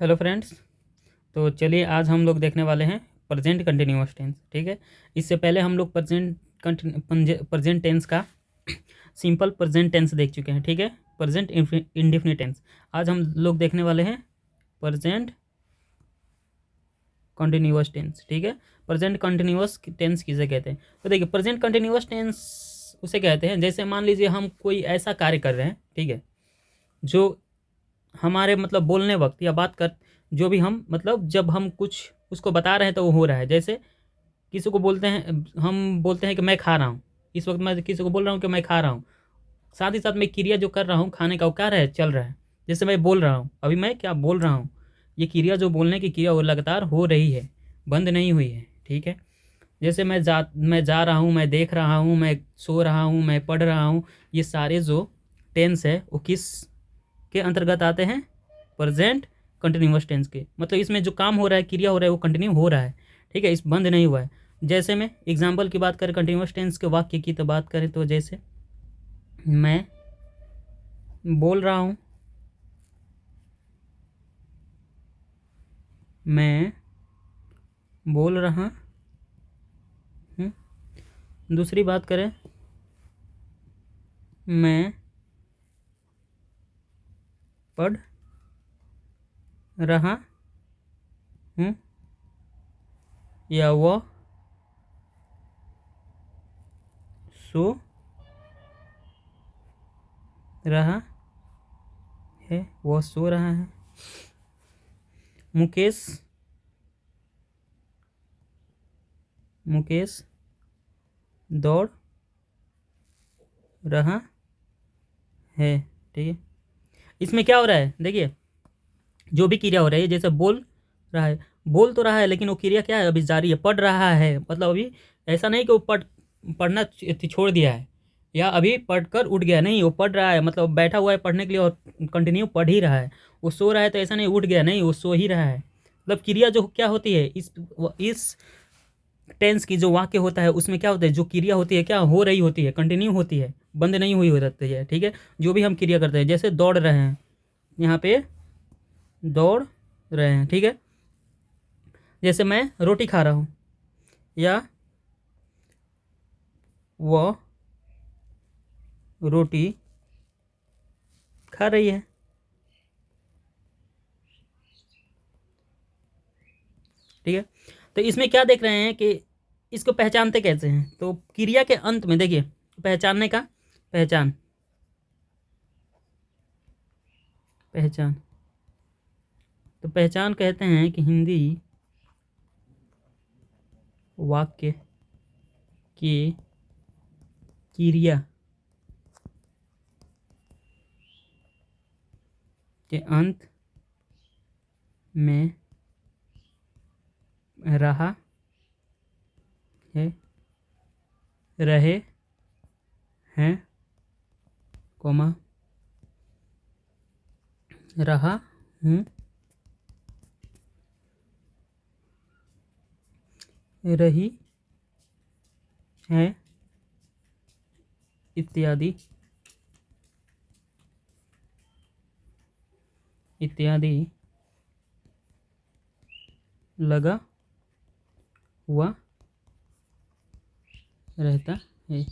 Hello friends. तो चलिए आज हम लोग देखने वाले हैं प्रेजेंट कंटिन्यूअस टेंस। ठीक है, इससे पहले हम लोग प्रेजेंट टेंस का सिंपल प्रेजेंट टेंस देख चुके हैं। ठीक है, प्रेजेंट इंडेफिनिट टेंस। आज हम लोग देखने वाले हैं प्रेजेंट कंटिन्यूअस टेंस। ठीक है, प्रेजेंट कंटिन्यूअस टेंस किसे कहते हैं? तो देखिए, प्रेजेंट कंटिन्यूअस टेंस उसे कहते हैं जैसे मान लीजिए हम कोई ऐसा कार्य कर रहे हैं, ठीक है, जो हमारे मतलब बोलने वक्त या बात कर, जो भी हम मतलब जब हम कुछ उसको बता रहे हैं तो वो हो रहा है। जैसे किसी को बोलते हैं, हम बोलते हैं कि मैं खा रहा हूँ। इस वक्त मैं किसी को बोल रहा हूँ कि मैं खा रहा हूँ, साथ ही साथ मैं क्रिया जो कर रहा हूँ खाने का वो क्या रहा है, चल रहा है। जैसे मैं बोल रहा हूँ, अभी मैं क्या बोल रहा हूँ, ये क्रिया जो बोलने की क्रिया वो लगातार हो रही है, बंद नहीं हुई है। ठीक है, जैसे मैं जा रहा हूँ, मैं देख रहा हूँ, मैं सो रहा हूँ, मैं पढ़ रहा हूँ, ये सारे जो टेंस है वो किस के अंतर्गत आते हैं? प्रेजेंट कंटिन्यूअस टेंस के। मतलब इसमें जो काम हो रहा है, क्रिया हो रहा है, वो कंटिन्यू हो रहा है। ठीक है, इस बंद नहीं हुआ है। जैसे मैं एग्जाम्पल की बात करें, कंटिन्यूअस टेंस के वाक्य की तो बात करें तो जैसे मैं बोल रहा हूँ, मैं बोल रहा हूँ। दूसरी बात करें, मैं पढ़ रहा हूँ या वह सो रहा है, वह सो रहा है। मुकेश दौड़ रहा है। ठीक है, इसमें क्या हो रहा है? देखिए, जो भी क्रिया हो रही है, जैसे बोल रहा है, बोल तो रहा है लेकिन वो क्रिया क्या है, अभी जारी है। पढ़ रहा है मतलब अभी ऐसा नहीं कि वो पढ़ना छोड़ दिया है या अभी पढ़कर उठ गया, नहीं, वो पढ़ रहा है, मतलब बैठा हुआ है पढ़ने के लिए और कंटिन्यू पढ़ ही रहा है। वो सो रहा है तो ऐसा नहीं उठ गया, नहीं, वो सो ही रहा है। मतलब क्रिया जो क्या होती है, इस टेंस की जो वाक्य होता है उसमें क्या होता है, जो क्रिया होती है क्या हो रही होती है, कंटिन्यू होती है, बंद नहीं हुई हो रहती है। ठीक है, जो भी हम क्रिया करते हैं, जैसे दौड़ रहे हैं, यहाँ पे दौड़ रहे हैं। ठीक है, जैसे मैं रोटी खा रहा हूँ या वह रोटी खा रही है। ठीक है, तो इसमें क्या देख रहे हैं कि इसको पहचानते कैसे हैं? तो क्रिया के अंत में देखिए, पहचानने का, पहचान, पहचान, तो पहचान कहते हैं कि हिंदी वाक्य के क्रिया के अंत में रहा है, रहे हैं, कोमा, रहा हूँ, रही है, इत्यादि इत्यादि लगा हुआ रहता है।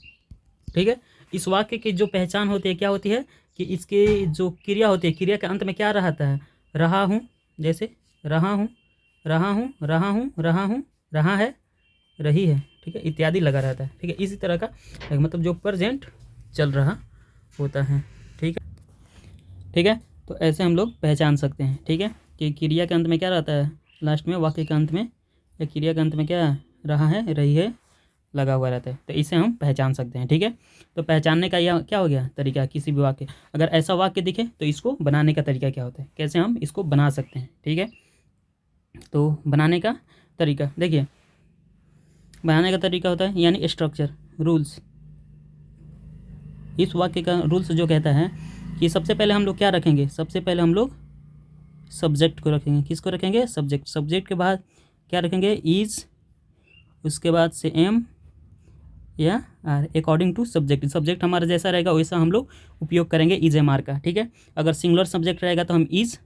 ठीक है, इस वाक्य की जो पहचान होती है क्या होती है कि इसकी जो क्रिया होती है, क्रिया के अंत में क्या रहता है? रहा हूँ, जैसे रहा हूँ, रहा हूँ, रहा हूँ, रहा हूँ, रहा है, रही है। ठीक है, इत्यादि लगा रहता है। ठीक है, इसी तरह का मतलब जो प्रेजेंट चल रहा होता है। ठीक है, ठीक है, तो ऐसे हम लोग पहचान सकते हैं। ठीक है, कि क्रिया के अंत में क्या रहता है, लास्ट में वाक्य के अंत में या क्रिया के अंत में क्या रहा है, रही है, लगा हुआ रहता है, तो इसे हम पहचान सकते हैं। ठीक है, तो पहचानने का यह क्या हो गया तरीका, किसी भी वाक्य, अगर ऐसा वाक्य दिखे तो इसको बनाने का तरीका क्या होता है, कैसे हम इसको बना सकते हैं। ठीक है, तो बनाने का तरीका देखिए, बनाने का तरीका होता है यानी स्ट्रक्चर, रूल्स। इस वाक्य का रूल्स जो कहता है कि सबसे पहले हम लोग क्या रखेंगे, सबसे पहले हम लोग सब्जेक्ट को रखेंगे। किसको रखेंगे? सब्जेक्ट। सब्जेक्ट के बाद क्या रखेंगे? इज, उसके बाद से एम या are, according to subject. Subject हमारा जैसा रहेगा वैसा हम लोग उपयोग करेंगे इज एम आर का। ठीक है, अगर सिंगुलर सब्जेक्ट रहेगा तो हम इज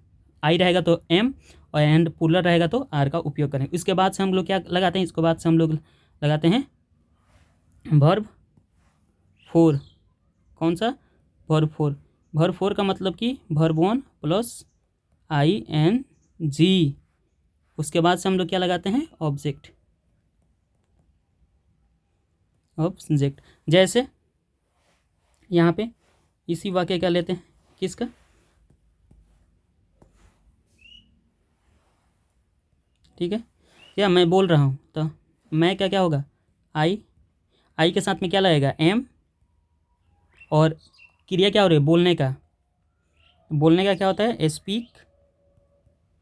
आई रहेगा तो एम और एंड पुलर रहेगा तो आर का उपयोग करें। इसके बाद से हम लोग क्या लगाते हैं, इसके बाद से हम लोग लगाते हैं वर्ब फोर। कौन सा? Verb four. वर्ब फोर का मतलब कि verb one plus I N G. उसके बाद से हम लोग क्या लगाते हैं, ऑब्जेक्ट। ऑब्जेक्ट जैसे यहाँ पे इसी वाक्य क्या लेते हैं, किसका, ठीक है। क्या मैं बोल रहा हूँ तो मैं क्या क्या होगा, आई। आई के साथ में क्या लगेगा, एम। और क्रिया क्या हो रही है, बोलने का। बोलने का क्या होता है, स्पीक।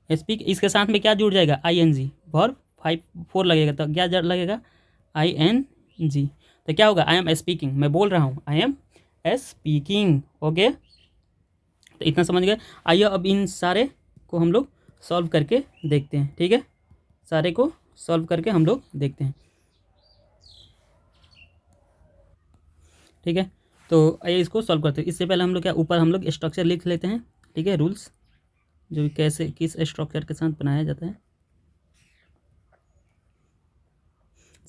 स्पीक इसके साथ में क्या जुड़ जाएगा, I N G. Verb five four लगेगा तो क्या लगेगा, आई एन जी। तो क्या होगा, आई एम स्पीकिंग, मैं बोल रहा हूँ, आई एम स्पीकिंग। ओके, तो इतना समझ गए। आइए अब इन सारे को हम लोग सॉल्व करके देखते हैं, ठीक है। सारे को सॉल्व करके हम लोग देखते हैं, ठीक है। तो आइए इसको सॉल्व करते हैं। इससे पहले हम लोग क्या, ऊपर हम लोग स्ट्रक्चर लिख लेते हैं, ठीक है। रूल्स जो कैसे किस स्ट्रक्चर के साथ बनाया जाता है।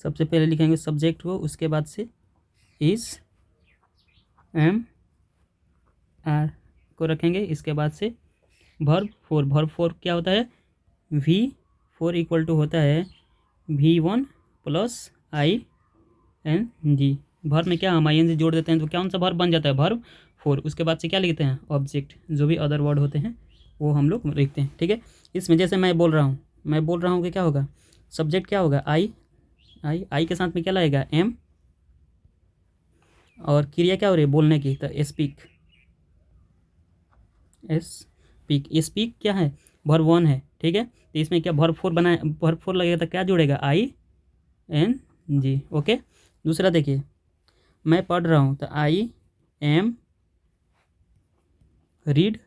सबसे पहले लिखेंगे सब्जेक्ट को, उसके बाद से इज एम आर को रखेंगे। इसके बाद से वर्ब फोर। वर्ब फोर क्या होता है, वी फोर इक्वल टू होता है V one plus I N G. Verb में क्या हम आई एन जी जोड़ देते हैं तो कौन सा वर्ब बन जाता है, वर्ब फोर। उसके बाद से क्या लिखते हैं, ऑब्जेक्ट। जो भी अदर वर्ड होते हैं वो हम लोग लिखते हैं, ठीक है। इसमें जैसे मैं बोल रहा हूँ कि क्या होगा, सब्जेक्ट क्या होगा, आई। आई के साथ में क्या लगेगा, एम। और क्रिया क्या हो रही है, बोलने की, तो स्पीक। स्पीक। स्पीक क्या है, वर्ब वन है, ठीक है। तो इसमें क्या वर्ब फोर बनाए, वर्ब फोर लगेगा तो क्या जुड़ेगा, आई एन जी। ओके, दूसरा देखिए, मैं पढ़ रहा हूँ तो आई एम रीड।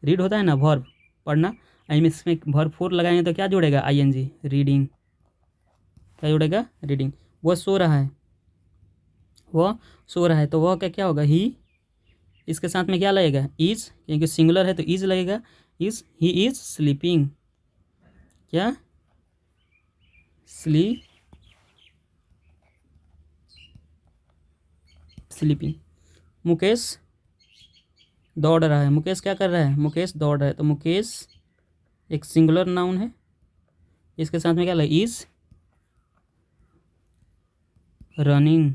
रीड होता है ना वर्ब, पढ़ना। आई में इसमें वर्ब फोर लगाएंगे तो क्या जुड़ेगा, आई एन जी, रीडिंग। क्या जुड़ेगा, रीडिंग। वह सो रहा है, वह सो रहा है तो वह क्या क्या होगा, ही। इसके साथ में क्या लगेगा, इज, क्योंकि सिंगुलर है तो इज लगेगा। Is he is sleeping. क्या, स्लीपिंग। मुकेश दौड़ रहा है। मुकेश क्या कर रहा है, मुकेश दौड़ रहा है तो मुकेश एक सिंगुलर नाउन है। इसके साथ में क्या लगेगा, इज रनिंग।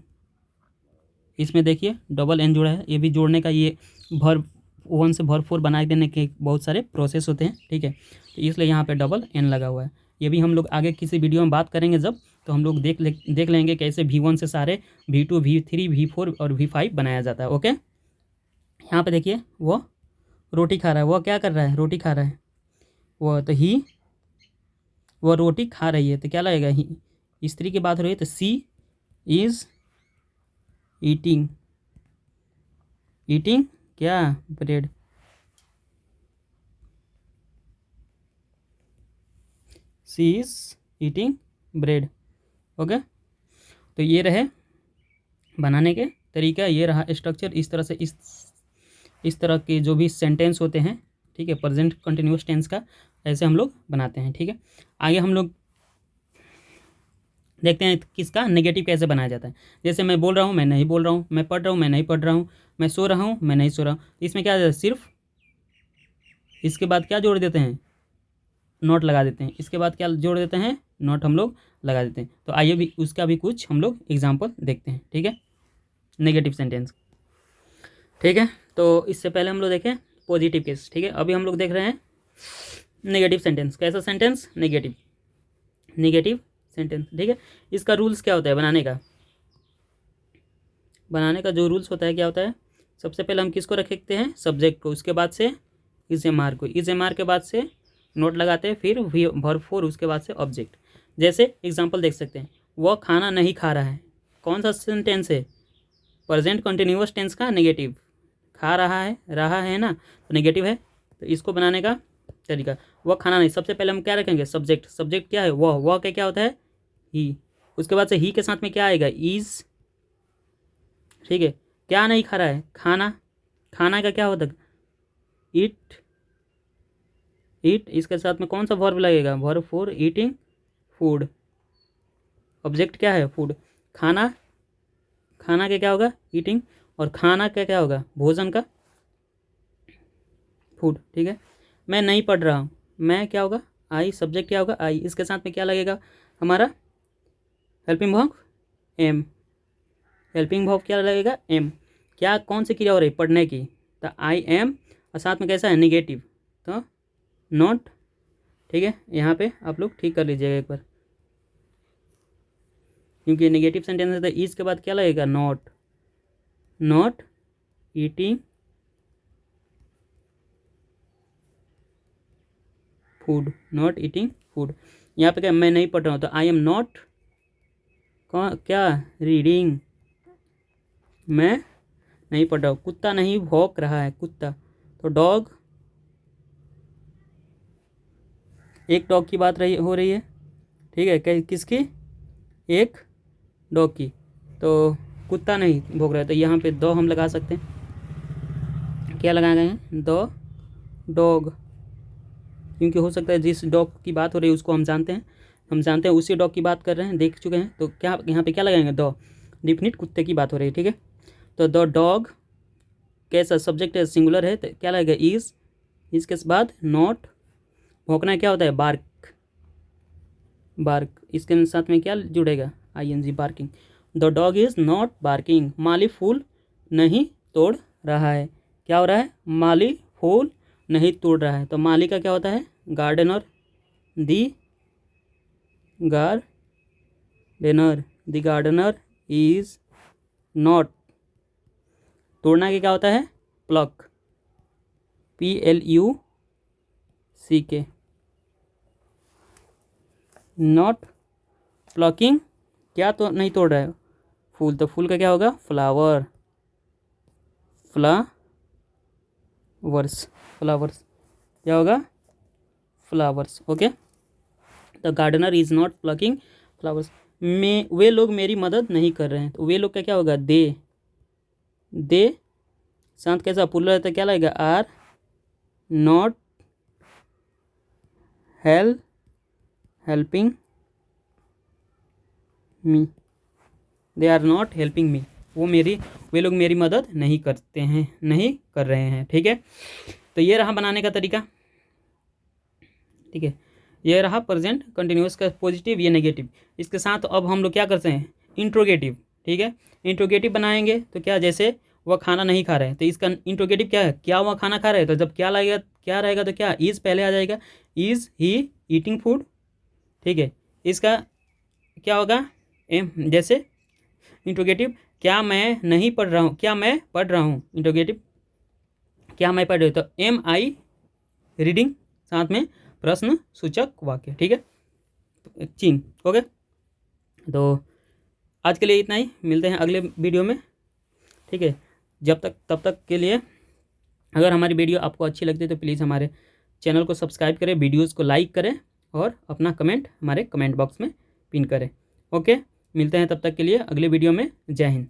इसमें देखिए डबल एन जुड़ा है, ये भी जोड़ने का, ये वर्ब वन से वर्ब फोर बना देने के बहुत सारे प्रोसेस होते हैं, ठीक है। तो इसलिए यहाँ पे डबल एन लगा हुआ है। ये भी हम लोग आगे किसी वीडियो में बात करेंगे जब, तो हम लोग देख लेंगे कैसे V1 से सारे V2 V3 V4 और V5 बनाया जाता है। ओके, यहाँ पे देखिए वो रोटी खा रहा है। वो क्या कर रहा है, रोटी खा रहा है। वो तो ही, वो रोटी खा रही है तो क्या लगेगा, ही। स्त्री की बात हो रही है तो सी इज ईटिंग। ईटिंग क्या, bread. She is eating bread. Okay, तो ये रहे बनाने के तरीका, ये रहा स्ट्रक्चर। इस तरह से इस तरह के जो भी सेंटेंस होते हैं, ठीक है, प्रेजेंट कंटिन्यूअस टेंस का, ऐसे हम लोग बनाते हैं, ठीक है। आगे हम लोग देखते हैं किसका नेगेटिव कैसे बनाया जाता है। जैसे मैं बोल रहा हूँ, मैं नहीं बोल रहा हूँ। मैं पढ़ रहा हूँ, मैं नहीं पढ़ रहा हूँ। मैं सो रहा हूँ, मैं नहीं सो रहा हूँ। इसमें क्या सिर्फ इसके बाद क्या जोड़ देते हैं, नोट लगा देते हैं। इसके बाद क्या जोड़ देते हैं, नोट हम लोग लगा देते हैं। तो आइए भी उसका भी कुछ हम लोग एग्जाम्पल देखते हैं, ठीक है, नेगेटिव सेंटेंस, ठीक है। तो इससे पहले हम लोग देखें पॉजिटिव केस, ठीक है। अभी हम लोग देख रहे हैं नेगेटिव सेंटेंस। कैसा सेंटेंस, नेगेटिव सेंटेंस, ठीक है। इसका रूल्स क्या होता है बनाने का जो रूल्स होता है क्या होता है, सबसे पहले हम किसको रखते हैं, सब्जेक्ट को। उसके बाद से इज एम आर को। इज एम आर के बाद से नोट लगाते हैं, फिर वर्ब फोर, उसके बाद से ऑब्जेक्ट। जैसे एग्जांपल देख सकते हैं, वह खाना नहीं खा रहा है। कौन सा सेंटेंस है, प्रेजेंट कंटिन्यूअस टेंस का नेगेटिव। खा रहा है ना, तो नेगेटिव है। तो इसको बनाने का तरीका, वह खाना नहीं, सबसे पहले हम क्या रखेंगे, सब्जेक्ट। सब्जेक्ट क्या है, वह क्या होता है, ही। उसके बाद से ही के साथ में क्या आएगा, इज, ठीक है। क्या नहीं खा रहा है, खाना। खाना का क्या होता है, इट ईट, इसके साथ में कौन सा वर्ब लगेगा, verb for eating food. Object क्या है, फूड। खाना, खाना का क्या होगा, ईटिंग, और खाना का क्या होगा, भोजन का, फूड। ठीक है, मैं नहीं पढ़ रहा हूँ, मैं क्या होगा, आई, सब्जेक्ट क्या होगा, आई, इसके साथ में क्या लगेगा हमारा, helping verb am, helping verb क्या लगेगा, एम। क्या, कौन सी क्रिया हो रही है, पढ़ने की, तो आई एम, और साथ में कैसा है, निगेटिव, तो नॉट। ठीक है, यहाँ पे आप लोग ठीक कर लीजिएगा एक बार, क्योंकि नेगेटिव सेंटेंस है तो इस के बाद क्या लगेगा, not, not eating food, not eating food. यहाँ पे क्या, मैं नहीं पढ़ रहा हूँ, तो आई एम नॉट क्या, रीडिंग, मैं नहीं पढ़ रहा हूँ। कुत्ता नहीं भौंक रहा है, कुत्ता, तो डॉग, एक डॉग की बात हो रही है। ठीक है, किसकी, एक डॉग की, तो कुत्ता नहीं भौंक रहा है, तो यहाँ पे दो हम लगा सकते हैं, क्या लगाए गए हैं, दो डॉग, क्योंकि हो सकता है जिस डॉग की बात हो रही है उसको हम जानते हैं, उसी डॉग की बात कर रहे हैं, देख चुके हैं, तो क्या यहाँ पे क्या लगाएंगे, दो, डिफिनिट कुत्ते की बात हो रही है। ठीक है, तो द डॉग कैसा, सब्जेक्ट है, सिंगुलर है, तो क्या लगेगा, इज, इसके बाद नॉट, भौंकना क्या होता है, बार्क, बार्क, इसके साथ में क्या जुड़ेगा, ING, barking. The dog is not barking, माली फूल नहीं तोड़ रहा है, क्या हो रहा है, माली फूल नहीं तोड़ रहा है, तो माली का क्या होता है, gardener, the gardener, the gardener is not, तोड़ना के क्या होता है, प्लक, PLUCK, नॉट प्लकिंग, क्या तो नहीं तोड़ रहा है, फूल, तो फूल का क्या होगा, फ्लावर, फ्लावर्स, फ्लावर्स क्या होगा, flowers. Okay, the gardener is not plucking flowers, में वे लोग मेरी मदद नहीं कर रहे हैं, तो वे लोग का क्या होगा, दे साथ कैसा पुल रहता है, क्या लगेगा, are not helping me, they are not helping me, वे लोग मेरी मदद नहीं करते हैं, नहीं कर रहे हैं। ठीक है, तो ये रहा बनाने का तरीका। ठीक है, ये रहा प्रेजेंट कंटिन्यूअस का पॉजिटिव, ये नेगेटिव। इसके साथ अब हम लोग क्या करते हैं, इंट्रोगेटिव। ठीक है, इंट्रोगेटिव बनाएंगे तो क्या, जैसे वह खाना नहीं खा रहे हैं, तो इसका इंट्रोगेटिव क्या है, क्या वह खाना खा रहे हैं, तो जब क्या लगेगा, क्या रहेगा, तो क्या, इज़ पहले आ जाएगा, इज़ ही ईटिंग फूड। ठीक है, इसका क्या होगा, एम, जैसे इंट्रोगेटिव, क्या मैं नहीं पढ़ रहा हूँ, क्या मैं पढ़ रहा हूँ, इंट्रोगेटिव, क्या मैं पढ़ रही हूँ, तो एम आई रीडिंग, साथ में प्रश्न सूचक वाक्य। ठीक है, चिन्ह। ओके, तो आज के लिए इतना ही, मिलते हैं अगले वीडियो में। ठीक है, तब तक के लिए, अगर हमारी वीडियो आपको अच्छी लगती है तो प्लीज़ हमारे चैनल को सब्सक्राइब करें, वीडियोज़ को लाइक करें, और अपना कमेंट हमारे कमेंट बॉक्स में पिन करें। ओके, मिलते हैं तब तक के लिए अगले वीडियो में। जय हिंद।